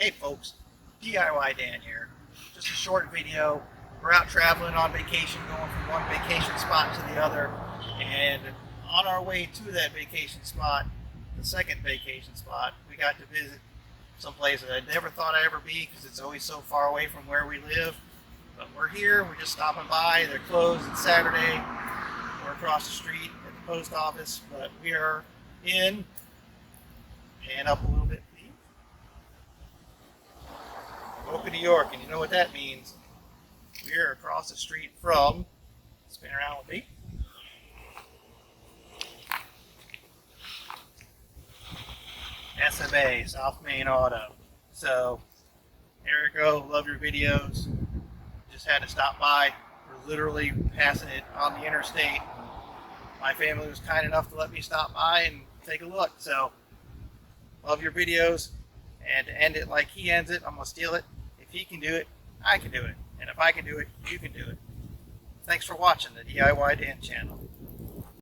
Hey folks, DIY Dan here. Just a short video. We're out traveling on vacation, going from one vacation spot to the other, and on our way to that vacation spot, the second vacation spot, we got to visit some place that I never thought I'd ever be because it's always so far away from where we live. But we're here, we're just stopping by. They're closed. It's Saturday. We're across the street at the post office, but we are in, and up a little bit, New York, and you know what that means. We're across the street from, spin around with me, SMA, South Main Auto. So, there you go, love your videos. Just had to stop by. We're literally passing it on the interstate. My family was kind enough to let me stop by and take a look. So, love your videos. And to end it like he ends it, I'm going to steal it. If he can do it, I can do it. And if I can do it, you can do it. Thanks for watching the DIY Dan channel.